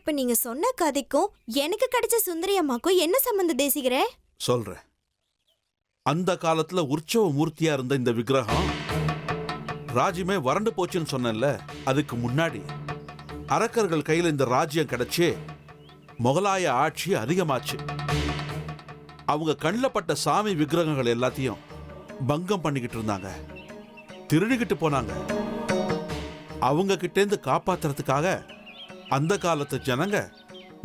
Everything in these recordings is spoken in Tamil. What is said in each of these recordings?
இப்ப நீங்க சொன்ன கதைக்கும் எனக்கு கிடைச்ச சுந்தரி அம்மாக்கும் என்ன சம்பந்தம் தேசிகரே? சொல்றேன். அந்த காலத்துல உற்சவ மூர்த்தியா இருந்த இந்த விக்கிரகம் ராஜ்யமே வறண்டு போச்சுன்னு சொன்னேன்ல, அதுக்கு முன்னாடி அரக்கர்கள் கையில் இந்த ராஜ்யம் கிடைச்சு முகலாய ஆட்சி அதிகமாச்சு. அவங்க கண்ணில் பட்ட சாமி விக்கிரகங்கள் எல்லாத்தையும் பங்கம் பண்ணிக்கிட்டு இருந்தாங்க, திருடிக்கிட்டு போனாங்க. அவங்க கிட்டேந்து காப்பாத்துறதுக்காக அந்த காலத்து ஜனங்க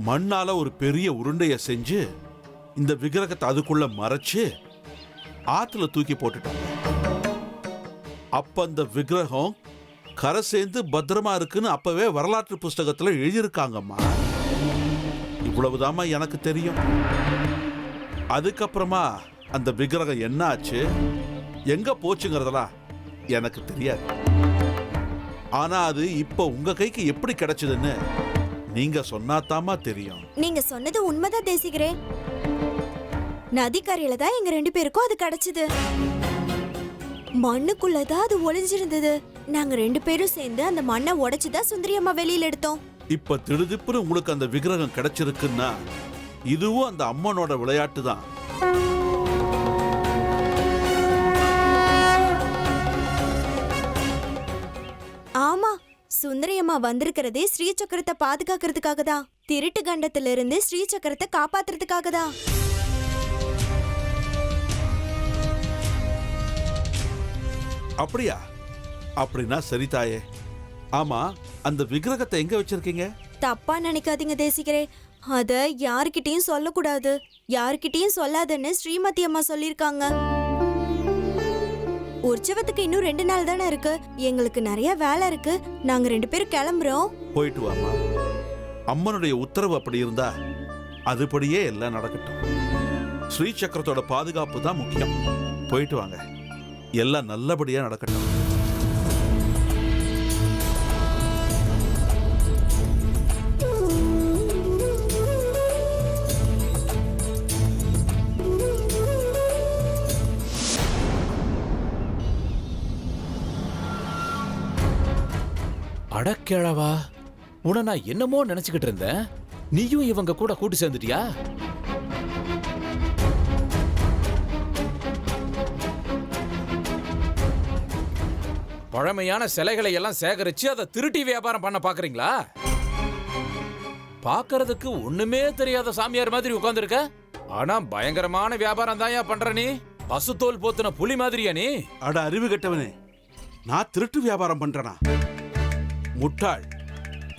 மண்ணால ஒரு பெரிய உருண்டைய செஞ்சு இந்த விக்கிரகத்தை அதுக்குள்ள மறைச்சு ஆத்துல தூக்கி போட்டுட்டாங்க. அப்ப அந்த விக்கிரகம் கரை சேர்ந்து பத்திரமா இருக்குன்னு அப்பவே வரலாற்று புஸ்தகத்துல எழுதியிருக்காங்கம்மா. இவ்வளவுதாம்மா எனக்கு தெரியும். அதுக்கப்புறமா அந்த விக்கிரகம் என்ன ஆச்சு, எங்க போச்சுங்கிறதெல்லாம் எனக்கு தெரியாது. ஆனா அது இப்ப உங்க கைக்கு எப்படி கிடைச்சதுன்னு நீங்க சொன்னாதாமா தெரியும். நீங்க சொன்னது உண்மைதான் தேசிகரே. நதிக்கரையில தான் எங்க 2 பேருக்கும் அது கிடைச்சது. மண்ணுக்குள்ளதான் அது ஒளிஞ்சிருந்தது. நாங்க 2 பேரும் சேர்ந்து அந்த மண்ணை உடைச்சுதான் சுந்தரி அம்மா வெளியில எடுத்தோம். இப்ப திடுதிப்புன்னு உங்களுக்கு அந்த விக்கிரகம் கிடைச்சிருக்குன்னா இதுவும் அந்த அம்மனோட விளையாட்டு தான். ஆமா, சுந்தரி அம்மா வந்திருக்கிறதே ஸ்ரீ சக்கரத்தை பாதுகாக்கிறதுக்காக தான். திருட்டு கண்டத்துல இருந்து ஸ்ரீ சக்கரத்தை காப்பாத்துறதுக்காக தான். அப்படியா? அப்படின்னா சரி தாயே. ஆமா, அந்த விக்கிரகத்தை எங்க வச்சிருக்கீங்க? தப்பா நினைக்காதீங்க தேசிகரே. அத யாருக்கிட்டையும் சொல்லக்கூடாது. யாருக்கிட்டையும் சொல்லாதன்னு ஸ்ரீமதி அம்மா சொல்லிருக்காங்க. உற்சவத்துக்கு இன்னும் 2 நாள் தானே இருக்கு. எங்களுக்கு நிறைய வேலை இருக்கு. நாங்க 2 பேரும் கிளம்புறோம். போயிட்டு வாமா. அம்மனுடைய உத்தரவு அப்படி இருந்தா அதுபடியே எல்லாம் நடக்கட்டும். ஸ்ரீ சக்கரத்தோட பாதுகாப்பு தான் முக்கியம். போயிட்டு வாங்க, எல்லாம் நல்லபடியா நடக்கட்டும். அடக்கிழவா, உன நான் என்னமோ நினைச்சுக்கிட்டு இருந்தேன். நீயும் இவங்க கூட கூட்டி சேர்ந்துட்டியா? பழமையான சிலைகளை எல்லாம் சேகரிச்சு அதை திருட்டி வியாபாரம் பண்ண பாக்குறீங்களா? பாக்குறதுக்கு ஒண்ணுமே தெரியாத சாமியார் மாதிரி உட்கார்ந்துருக்க. ஆனா பயங்கரமான வியாபாரம் தான் பண்ற நீ. பசுத்தோல் போத்துன புலி மாதிரியா நீ? அட அறிவு கெட்டவனே, நான் திருட்டு வியாபாரம் பண்றேனா? முட்டாள்,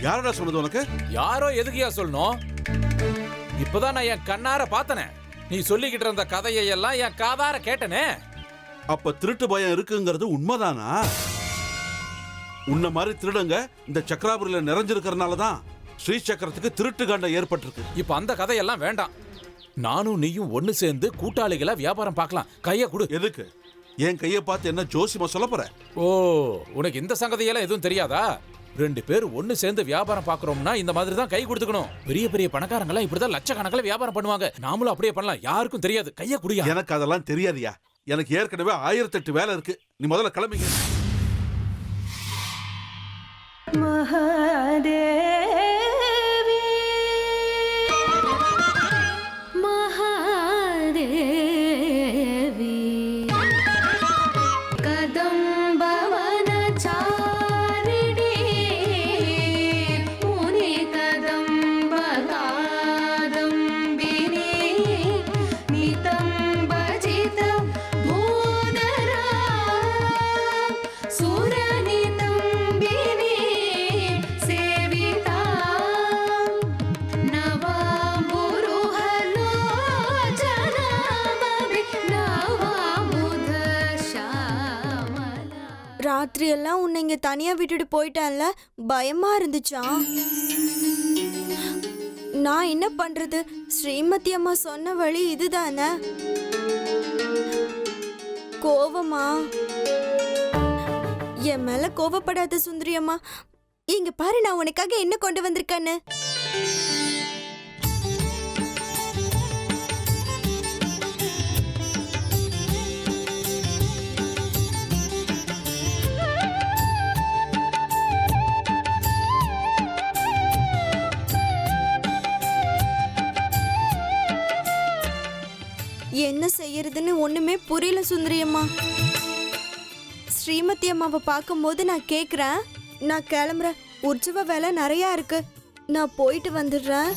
யாரடா சொன்னது உனக்கு? யாரோ எதுக்கியா சொல்லணும்? இப்பதான் நான் என் கண்ணார பார்த்தனே. நீ சொல்லிக்கிட்டு இருந்த கதையை எல்லாம் என் காதார கேட்டனே. அப்ப திருட்டு பயம் இருக்குங்கிறது உண்மைதானா? உன்ன மாதிரி திருடங்க இந்த சக்கராபுரியில நிறைஞ்சிருக்கிறதுனாலதான் ஸ்ரீ சக்கரத்துக்கு திருட்டு காண்டம் ஏற்பட்டிருக்கு. இப்ப அந்த கதையெல்லாம் வேண்டாம். நானும் நீயும் ஒண்ணு சேர்ந்து கூட்டாளிகளா வியாபாரம் பார்க்கலாம். கைய கொடு. எதுக்கு? என் கையை பார்த்து என்ன ஜோசியமா சொல்ல போற? ஓ, உனக்கு இந்த சங்கதியெல்லாம் எதுவும் தெரியாதா? 2 பேர் ஒண்ணு சேர்ந்து வியாபாரம் பாக்குறோம்னா இந்த மாதிரி தான் கை கொடுத்துக்கணும். பெரிய பெரிய பணக்காரங்க இப்படிதான் லட்சக்கணக்கில் வியாபாரம் பண்ணுவாங்க. நாமளும் அப்படியே பண்ணலாம். யாருக்கும் தெரியாது. கைய குடியா. எனக்கு அதெல்லாம் தெரியாதியா. எனக்கு ஏற்கனவே 1008 வேலை இருக்கு. நீ முதல்ல கிளம்பிங்க. மகாதேவி மகாதேவி ராத்திரி எல்லாம் உன்னை இங்க தனியா விட்டுட்டு போயிட்டான்ல, பயமா இருந்துச்சா? நான் என்ன பண்றது? ஸ்ரீமதி அம்மா சொன்ன வழி இதுதானே. கோவமா? என் மேல கோவப்படாத சுந்தரி அம்மா. இங்க பாரு, நான் உனக்காக என்ன கொண்டு வந்திருக்கேன்னு. என்ன செய்யறதுன்னு ஒண்ணுமே புரியல சுந்தரி அம்மா. ஸ்ரீமதி அம்மாவை பார்க்கும்போது நான் கேக்குறேன், நான் கிளம்புறேன், உற்சவ வேலை நிறைய இருக்கு, நான் போயிட்டு வந்துடுறேன்.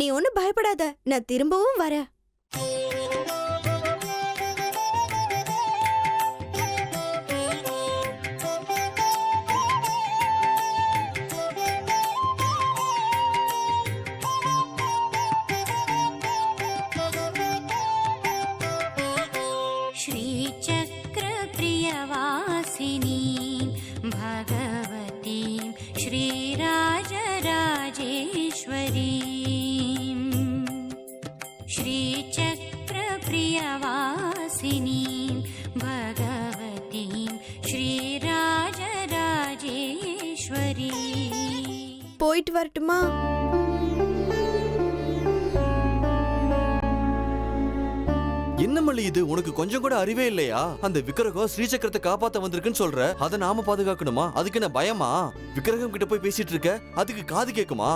நீ ஒன்னும் பயப்படாத, நான் திரும்பவும் வரேன். போயிட்டு வரட்டுமா? என்ன மல்லி இது, உனக்கு கொஞ்சம் கூட அறிவே இல்லையா? அந்த விக்கிரகம் ஸ்ரீசக்கரத்தை காப்பாத்த வந்திருக்குன்னு சொல்ற, அதை நாம பாதுகாக்கணுமா? அதுக்கு என்ன பயமா? விக்கிரகம் கிட்ட போய் பேசிட்டு இருக்க, அதுக்கு காது கேக்குமா?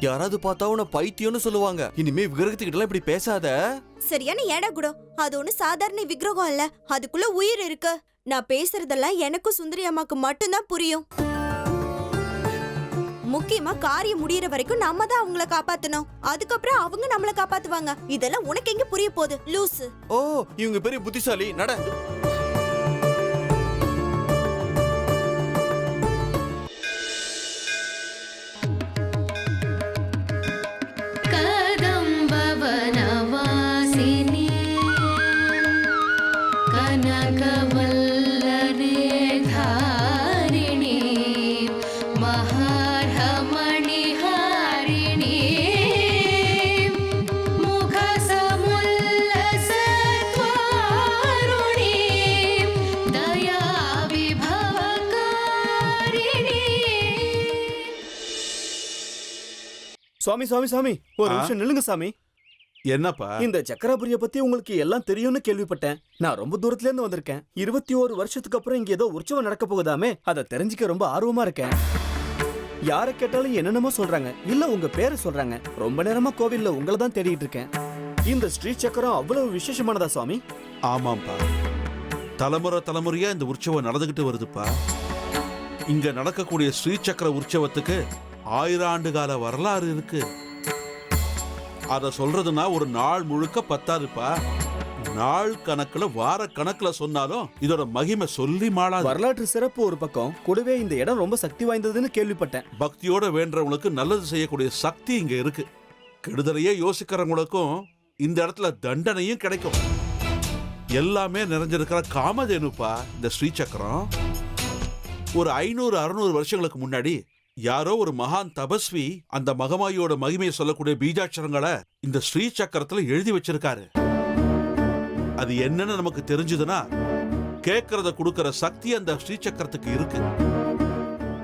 யாராவது பார்த்தா உன பைத்தியம்னு சொல்லுவாங்க. இனிமே விக்கிரகத்துக்கிட்ட இப்படி பேசாத. சரியான ஏடா கூட, அது ஒண்ணு சாதாரண விக்கிரகம் இல்ல, அதுக்குள்ள உயிர் இருக்கு. நான் பேசுறதெல்லாம் எனக்கும் சுந்தரி அம்மாக்கு மட்டும்தான் புரியும். முக்கியமா காரியம் முடியற வரைக்கும் நம்ம தான் அவங்கள காப்பாத்தணும், அதுக்கப்புறம் அவங்க நம்மள காப்பாத்துவாங்க. இதெல்லாம் உனக்கு எங்க புரிய போகுது லூசு? ஓ, இவங்க பெரிய புத்திசாலி. நட. சுவாமி சுவாமி சுவாமி, ஒரு நிமிஷம் நில்லுங்க சாமி. என்னப்பா? இந்த சக்கராபுரிய பத்தி உங்களுக்கு எல்லாம் தெரியும்னு கேள்விப்பட்டேன். நான் ரொம்ப தூரத்துல இருந்து வந்திருக்கேன். 21 வருஷத்துக்கு அப்புறம் இங்க ஏதோ உற்சவம் நடக்க போகுதாமே, அதை தெரிஞ்சுக்க ரொம்ப ஆர்வமா இருக்கேன். யாரை கேட்டாலும் என்னென்னமோ சொல்றாங்க, இல்ல உங்க பேரை சொல்றாங்க. ரொம்ப நேரமா கோவில்ல உங்களை தான் தேடிட்டு இருக்கேன். இந்த ஸ்ரீ சக்கரம் அவ்வளவு விசேஷமானதா சுவாமி? ஆமாம்பா, தலைமுறை தலைமுறையா இந்த உற்சவம் நடந்துகிட்டு வருதுப்பா. இங்க நடக்கக்கூடிய ஸ்ரீசக்கர உற்சவத்துக்கு 1000 ஆண்டு கால வரலாறு இருக்கு. அத சொல்றதுன்னா ஒரு நாள் முழுக்க பத்தாதுப்பா. நாள் கணக்குல வார கணக்குல சொன்னாலும் இதோட மகிமை சொல்லி மாளாது. வரலாற்று சிறப்பு ஒரு பக்கம், கூடவே இந்த இடம் ரொம்ப சக்தி வாய்ந்ததுன்னு கேள்விப்பட்டேன். பக்தியோட வேண்டவங்களுக்கு நல்லது செய்யக்கூடிய சக்தி இங்க இருக்கு. கெடுதலையே யோசிக்கிறவங்களுக்கும் இந்த இடத்துல தண்டனையும் கிடைக்கும். எல்லாமே நிறைஞ்சிருக்கிற காமதேனுப்பா இந்த ஸ்ரீசக்கரம். ஒரு 500-600 வருஷங்களுக்கு முன்னாடி யாரோ ஒரு மகான் தபஸ்வி அந்த மகமாயோட மகிமையை சொல்லக்கூடிய பீஜாட்சரங்களை இந்த ஸ்ரீ சக்கரத்துல எழுதி வச்சிருக்காரு. அது என்னன்னு நமக்கு தெரிஞ்சதுன்னா, கேட்கறத கொடுக்கற சக்தி அந்த ஸ்ரீ சக்கரத்துக்கு இருக்கு.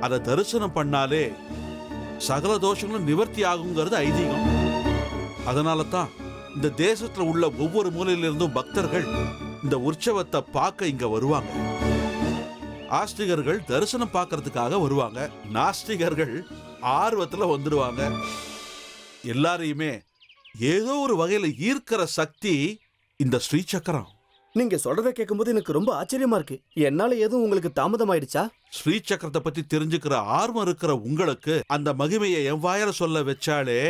அதை தரிசனம் பண்ணாலே சகல தோஷங்களும் நிவர்த்தி ஆகுங்கிறது ஐதீகம். அதனால தான் இந்த தேசத்துல உள்ள ஒவ்வொரு மூலையிலிருந்தும் பக்தர்கள் இந்த உற்சவத்தை பார்க்க இங்க வருவாங்க. ஆஸ்திகர்கள் தரிசனம் பார்க்கறதுக்காக வருவாங்க, நாஸ்திகர்கள் ஆர்வத்துல வந்துடுவாங்க. எல்லாரையுமே ஏதோ ஒரு வகையில ஈர்க்கிற சக்தி இந்த ஸ்ரீ சக்கரம். நீங்க சொல்றத கேட்கும்போது எனக்கு ரொம்ப ஆச்சரியமா இருக்கு. என்னால எதுவும் உங்களுக்கு தாமதம் ஆயிடுச்சா? ஸ்ரீ சக்கரத்தை பத்தி தெரிஞ்சுக்கிற ஆர்வம் இருக்கிற உங்களுக்கு அந்த மகிமையை என் வாயால சொல்ல வச்சாலே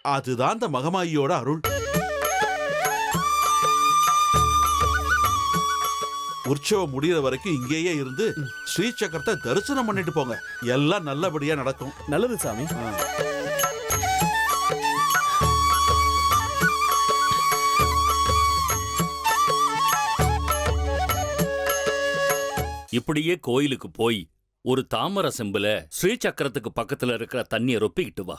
அதுதான் அந்த மகமாயியோட அருள். உற்சவம் முடிகிற வரைக்கும் இங்கேயே இருந்து ஸ்ரீ சக்கரத்தை தரிசனம் பண்ணிட்டு போங்க, எல்லாம் நல்லபடியா நடக்கும். நல்லது சாமி. இப்படியே கோயிலுக்கு போய் ஒரு தாமரை செம்புல ஸ்ரீ சக்கரத்துக்கு பக்கத்துல இருக்கிற தண்ணியை ரொப்பிக்கிட்டு வா.